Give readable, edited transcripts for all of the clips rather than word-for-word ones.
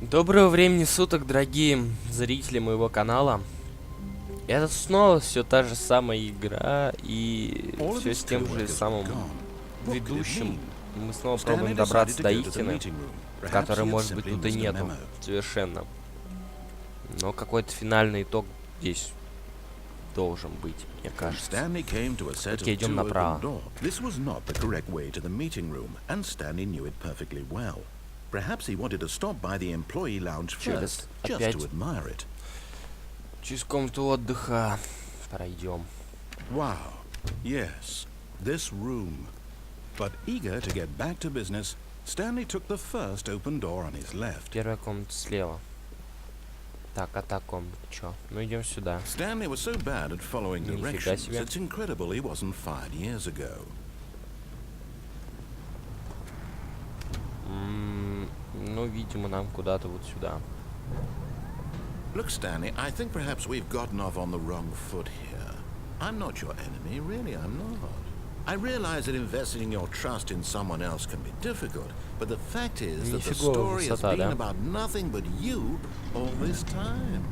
Доброго времени суток, дорогие зрители моего канала. Это снова все та же самая игра и все с тем же самым ведущим. Мы снова пробуем добраться до истины, которой, может быть, тут и нету совершенно. Но какой-то финальный итог здесь должен быть, мне кажется. Окей, идем направо. Perhaps he wanted to stop by the employee lounge first, just to admire it. Через комнату отдыха пройдем. Wow, yes, this room. But eager to get back to business, Stanley took the first open door on his left. Первая комната слева. Так, а та комната чё? Ну идем сюда. Stanley was so bad at following directions, it's incredible he wasn't fired years ago. Ну, видимо, нам куда-то вот сюда. Look, Stanley, I think perhaps we've gotten off on the wrong foot here. I'm not your enemy, really, I'm not. I realize that investing your trust in someone else can be difficult, but the fact is that the story has been about nothing but you all this time.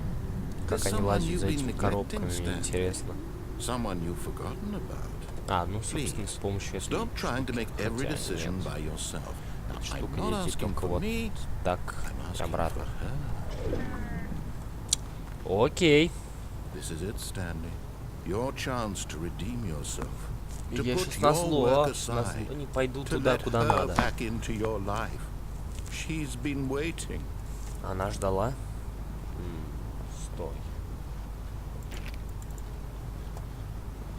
Как они лазят за этими коробками, интересно. Someone you've forgotten about. А, ну, собственно, с помощью этой... Stop trying to make every decision by yourself. Штука ездит только вот так, обратно. Окей. Я сейчас назло не пойду туда, куда надо. Она ждала? Стой.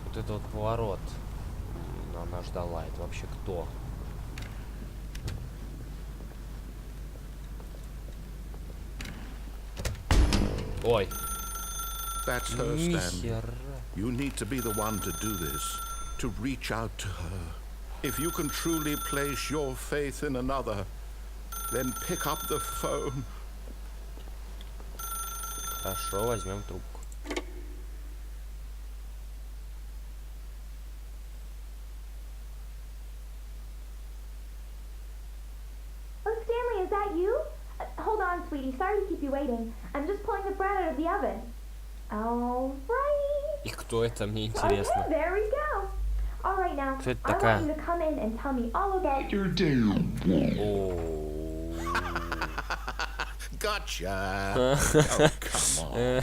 Вот это вот поворот. Она ждала. Это вообще кто? Ой. That's her, Stanley. You need to be the one to do this, to reach out to her. If you can truly place your faith in another, then pick up the phone. Хорошо, возьмем трубку. Oh, Stanley, is that you? Hold on, sweetie. Sorry to keep you waiting. I'm just pulling the bread out of the oven. All right. И кто это, мне интересно. Okay, there we go. All right, now. Кто это I такая? want you to come in and tell me all about your Gotcha. Oh, come on.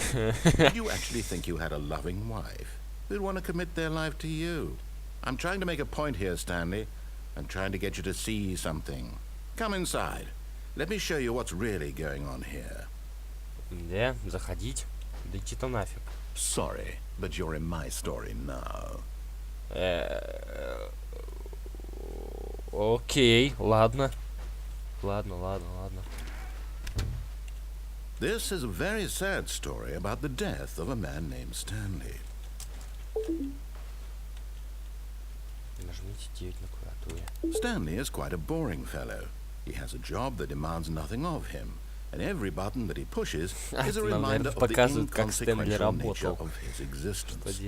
Did you actually think you had a loving wife who'd want to commit their life to you? I'm trying to make a point here, Stanley. I'm trying to get you to see something. Come inside. Let me show you what's really going on here. Да, заходить. Да идти там нафиг. Sorry, but you're in my story now. Окей, ладно. Ладно. This is a very sad story about the death of a man named Stanley. Нажмите 9 на клавиатуре. Stanley is quite a boring fellow. He has a job that demands nothing of him, and every button that he pushes is a reminder of the inconsequential nature of his existence.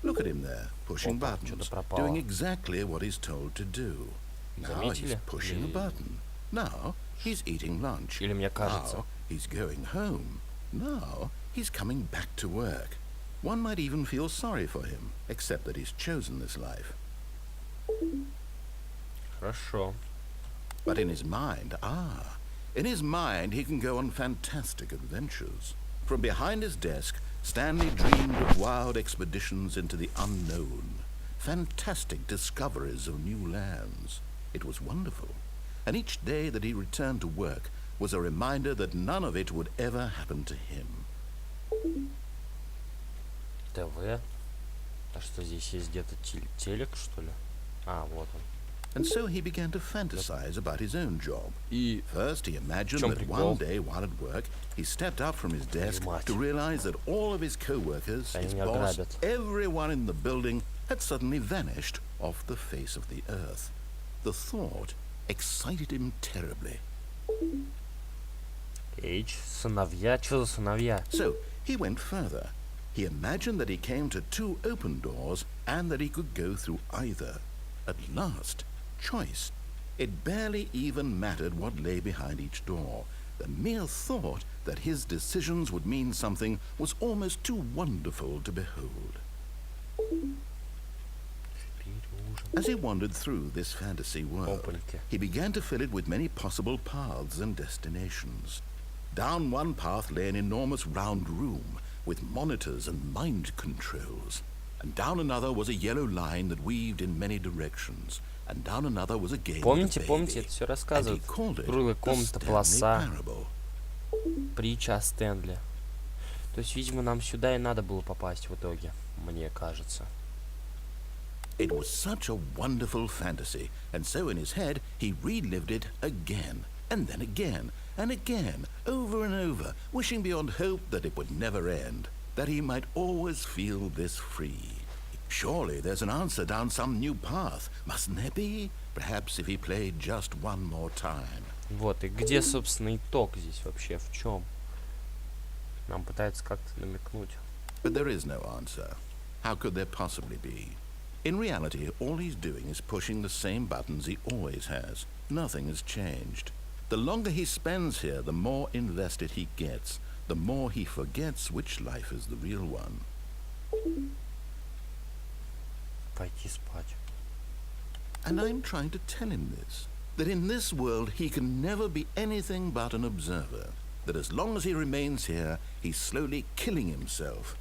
Look at him there, pushing buttons, doing exactly what he's told to do. Now he's pushing a button. Now he's eating lunch. Now he's going home. Now he's coming back to work. One might even feel sorry for him, except that he's chosen this life. Хорошо. But in his mind, he can go on fantastic adventures. From behind his desk, Stanley dreamed of wild expeditions into the unknown, fantastic discoveries of new lands. It was wonderful. And each day that he returned to work was a reminder that none of it would ever happen to him. ТВ. А что здесь есть где-то телек, что ли? А, вот он. And so he began to fantasize about his own job. First, he imagined that one day while at work, he stepped up from his desk to realize that all of his co-workers, his boss, everyone in the building had suddenly vanished off the face of the earth. The thought excited him terribly. Сыновья? Что за сыновья? So, he went further. He imagined that he came to two open doors and that he could go through either. At last, choice. It barely even mattered what lay behind each door. The mere thought that his decisions would mean something was almost too wonderful to behold. As he wandered through this fantasy world, he began to fill it with many possible paths and destinations. Down one path lay an enormous round room with monitors and mind controls. And down another was a yellow line that weaved in many directions. And down another was a game Помните, with a помните, baby. это все And he рассказывает. called it Круглая the комната, Stanley полоса, Parable. притча о Стэнли. То есть, видимо, нам сюда и надо было попасть в итоге, мне кажется. It was such a wonderful fantasy, and so in his head he relived it again, and then again, and again, over and over, wishing beyond hope that it would never end, that he might always feel this free. Surely there's an answer down some new path, mustn't there be? Perhaps if he played just one more time. Вот, и где, собственно, итог здесь вообще, в чем? Нам пытаются как-то намекнуть. But there is no answer. How could there possibly be? In reality, all he's doing is pushing the same buttons he always has. Nothing has changed. The longer he spends here, the more invested he gets, the more he forgets which life is the real one. Пойти спать. And I'm trying to tell him this, that in this world he can never be anything but an observer, that as long as he remains here, he's slowly killing himself.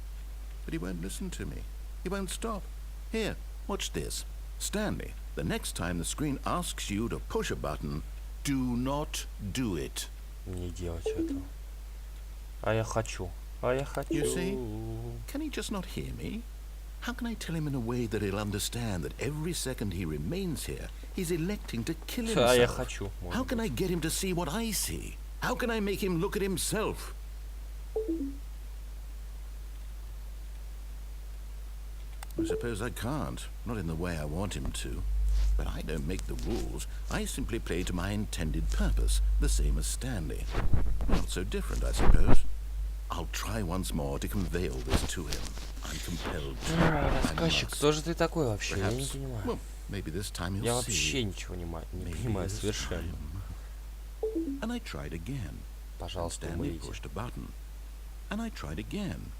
But he won't listen to me. He won't stop. Here, watch this. Stanley, the next time the screen asks you to push a button, do not do it. Не делать этого. А я хочу. А я хочу. You see? Can he just not hear me? How can I tell him in a way that he'll understand that every second he remains here, he's electing to kill А я himself? хочу. How can I get him to see what I see? How can I make him look at himself? I suppose I can't, not in the way I want him to. But I don't make the rules. I simply play to my intended purpose, the same as Stanley. Not so different, I suppose. I'll try once more to convey all this to him. I'm compelled to. Рассказчик, кто же ты такой вообще? Я не понимаю. Well, maybe this time he'll Я see. вообще ничего не Maybe понимаю this совершенно. time. And I tried again. Пожалуйста, Stanley умрите. pushed a button. And I tried again.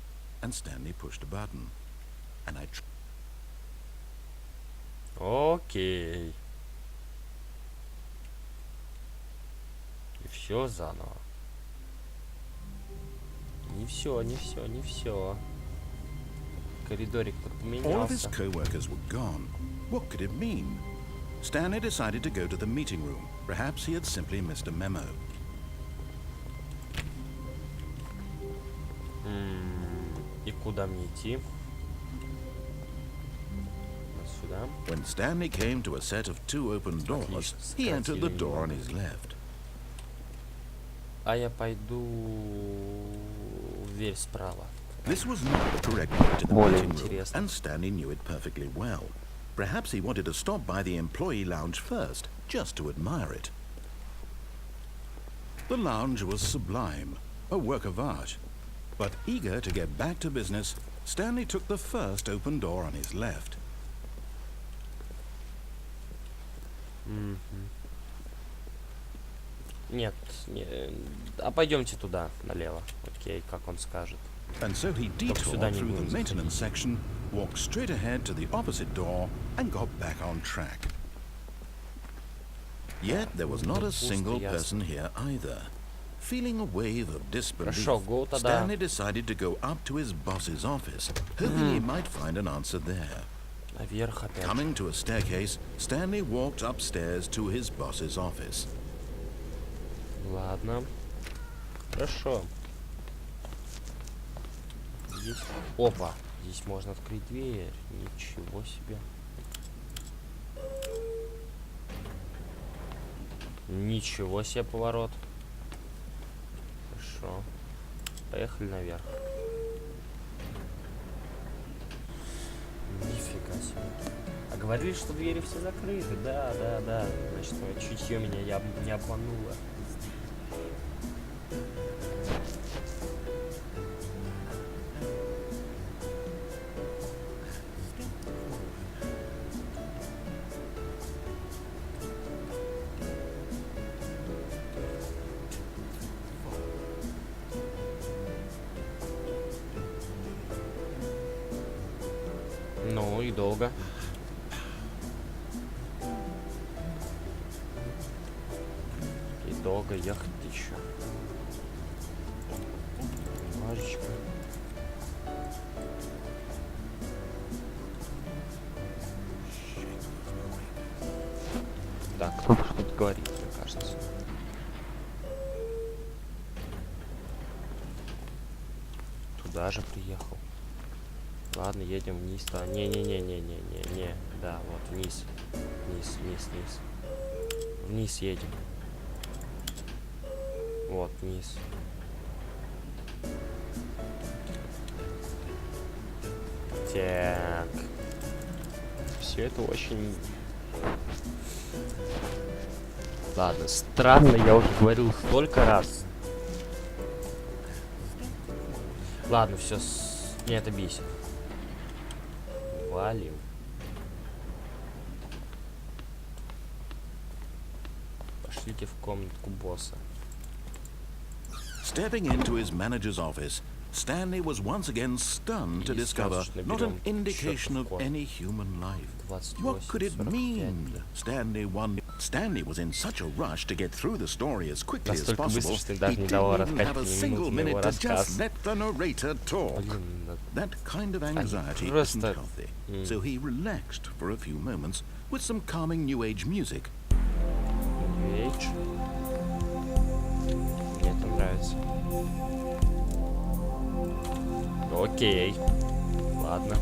And Stanley pushed a button. And I tried. Окей. И все заново. Не все, не все, не все. Коридорик-то All of his поменялся. co-workers were gone. What could it mean? Stanley decided to go to the meeting room. Perhaps he had simply missed a memo. И куда мне идти? Вот сюда. When Stanley came to a set of two open doors, he entered the door on his left. А я пойду в дверь справа. This was not the correct way to the Более meeting room, интересно. and Stanley knew it perfectly well. Perhaps he wanted to stop by the employee lounge first, just to admire it. The lounge was sublime, a work of art. But eager to get back to business, Stanley took the first open door on his left. Нет, а пойдемте туда, налево. Окей, как он скажет. And so he сюда detoured не through будем the maintenance section, walked straight ahead to the opposite door, and got back on track. Yet there was not a single person here either. Feeling a wave of disbelief, Хорошо, go тогда. Stanley decided to go up to his boss's office, hoping he might find an answer there. Наверх опять. Coming to a staircase, Stanley walked upstairs to his boss's office. Ладно. Хорошо. Здесь... Опа! Здесь можно открыть дверь. Ничего себе. Ничего себе поворот. Хорошо. Поехали наверх. Нифига себе. А говорили, что двери все закрыты. Да, да, да. Значит, мое чутье меня не обмануло. Ну и долго. И долго ехать еще. Немножечко. Так, кто-то что-то говорит, мне кажется. Туда же приехал. Ладно, едем вниз. Да. Не. Да, вот, вниз. Вниз. Вниз едем. Вот, вниз. Так. Все это очень... Ладно, странно, я уже говорил столько раз. Ладно, все, мне это бесит. Валим. Пошлите в комнатку босса. Stepping into his manager's office, Stanley was once again stunned to discover not an indication of any human life. What could it mean? Stanley was in such a rush to get through the story as quickly as possible, he didn't even have a single minute to just let the narrator talk. That kind of anxiety isn't healthy, so he relaxed for a few moments with some calming New Age music. New Age? Мне это нравится. Окей. Ладно.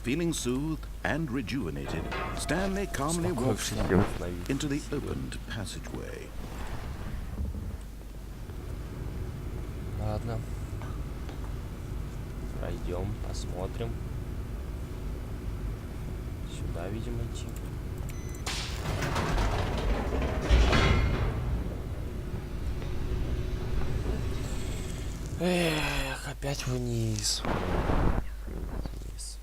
Feeling soothed and rejuvenated, Stanley calmly walked out into the opened passageway. Ладно. Пройдем, посмотрим. Сюда, видимо, идти. Эх, опять вниз. Вниз.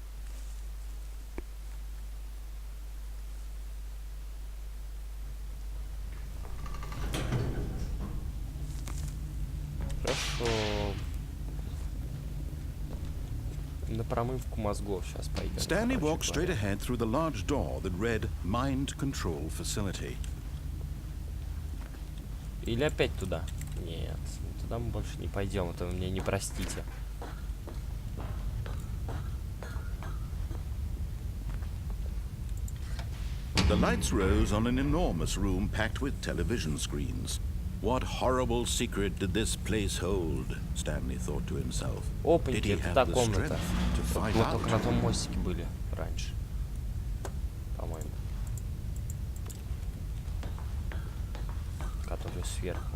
Хорошо. На промывку мозгов сейчас пойдем. Stanley walked straight ahead through the large door that read Mind Control Facility. Или опять туда? Нет, туда мы больше не пойдем, это вы мне не простите. The lights rose on an enormous room packed with television screens. What horrible secret did this place hold? Stanley thought to himself. Did he Опаньки, это have та the комната. strength to find Мы только на out? том мостике были раньше. По-моему. Который сверху.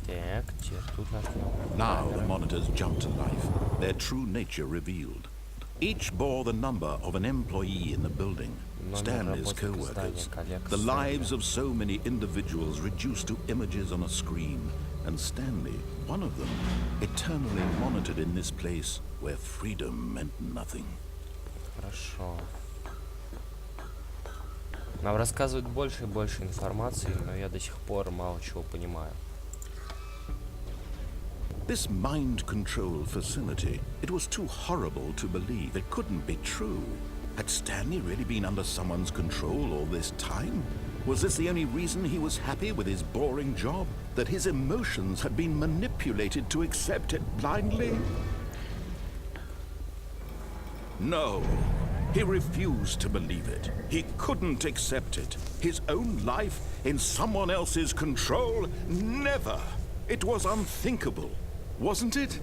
Так, теперь тут нажмем. Now the monitors jumped to life, their true nature revealed. Each bore the number of an employee in the building, Stanley's co-workers, the lives of so many individuals reduced to images on a screen, and Stanley, one of them, eternally monitored in this place where freedom meant nothing. Хорошо. Нам рассказывают больше и больше информации, но я до сих пор мало чего понимаю. This mind control facility, it was too horrible to believe. It couldn't be true. Had Stanley really been under someone's control all this time? Was this the only reason he was happy with his boring job? That his emotions had been manipulated to accept it blindly? No. He refused to believe it. He couldn't accept it. His own life in someone else's control? Never. It was unthinkable. Wasn't it?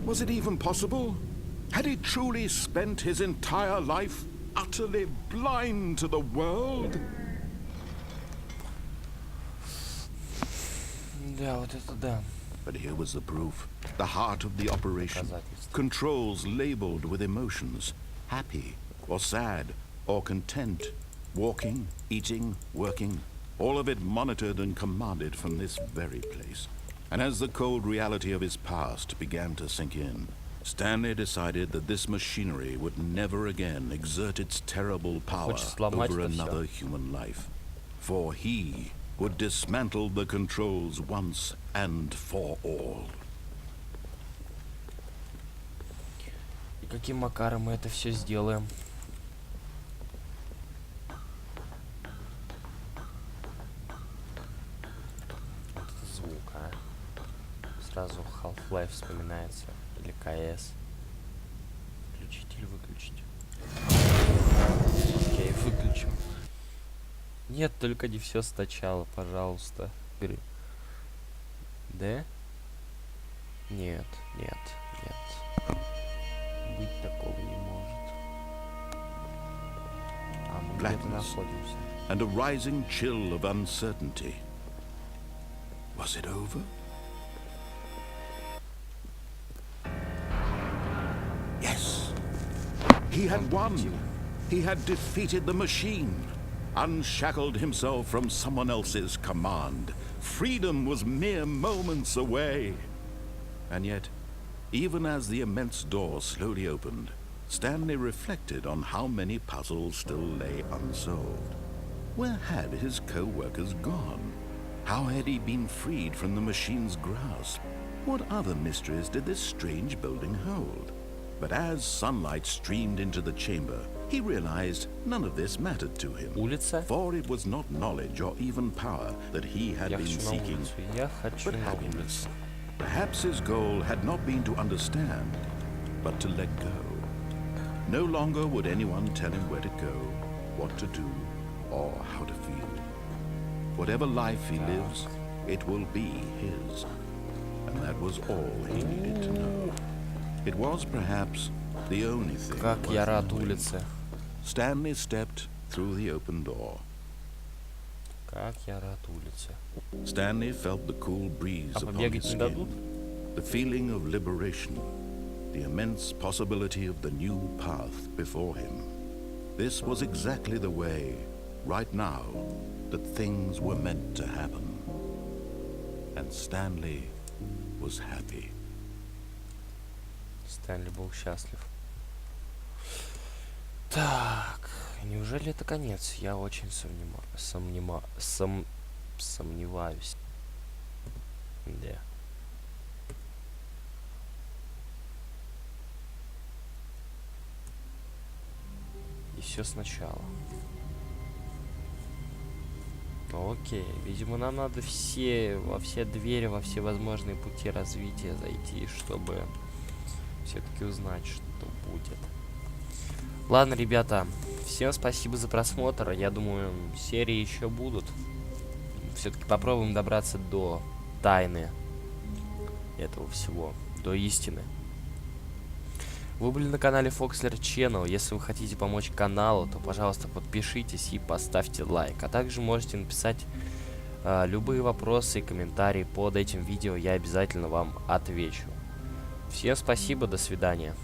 Was it even possible? Had he truly spent his entire life utterly blind to the world? Да, вот это да. But here was the proof. The heart of the operation. Controls labeled with emotions. Happy or sad or content. Walking, eating, working. All of it monitored and commanded from this very place. And as the cold reality of his past began to sink in, Stanley decided that this machinery would never again exert its terrible power over another human life. For he would dismantle the controls once and for all. каким макаром мы это все сделаем. Вот это звук, а. Сразу Half-Life вспоминается. Или КС. Включить или выключить? Окей, выключим. Нет, только не все сначала, пожалуйста. Игры. Да? Нет, нет, нет. Быть такого не может. А мы где-то находимся. And a rising chill of uncertainty. Was it over? Yes. He had won. He had defeated the machine. Unshackled himself from someone else's command. Freedom was mere moments away. And yet, even as the immense door slowly opened, Stanley reflected on how many puzzles still lay unsolved. Where had his co-workers gone? How had he been freed from the machine's grasp? What other mysteries did this strange building hold? But as sunlight streamed into the chamber, he realized none of this mattered to him. Улица? For it was not knowledge or even power that he had been seeking, but happiness. Perhaps his goal had not been to understand, but to let go. No longer would anyone tell him where to go, what to do, or how to feel. Whatever life he lives, it will be his. And that was all he needed to know. It was perhaps the only thing. Как я рад улице. Stanley stepped through the open door. Как я рад улице. Stanley felt the cool breeze upon his skin, the feeling of liberation, the immense possibility of the new path before him. This was exactly the way, right now, that things were meant to happen. And Stanley was happy. Стэнли был счастлив. Так, неужели это конец? Я очень сомневаюсь. Да. И все сначала. Окей, видимо, нам надо во все двери, во все возможные пути развития зайти, чтобы все-таки узнать, что будет. Ладно, ребята, всем спасибо за просмотр. Я думаю, серии еще будут. Все-таки попробуем добраться до тайны этого всего, до истины. Вы были на канале Foxler Channel. Если вы хотите помочь каналу, то, пожалуйста, подпишитесь и поставьте лайк. А также можете написать любые вопросы и комментарии под этим видео. Я обязательно вам отвечу. Всем спасибо, до свидания.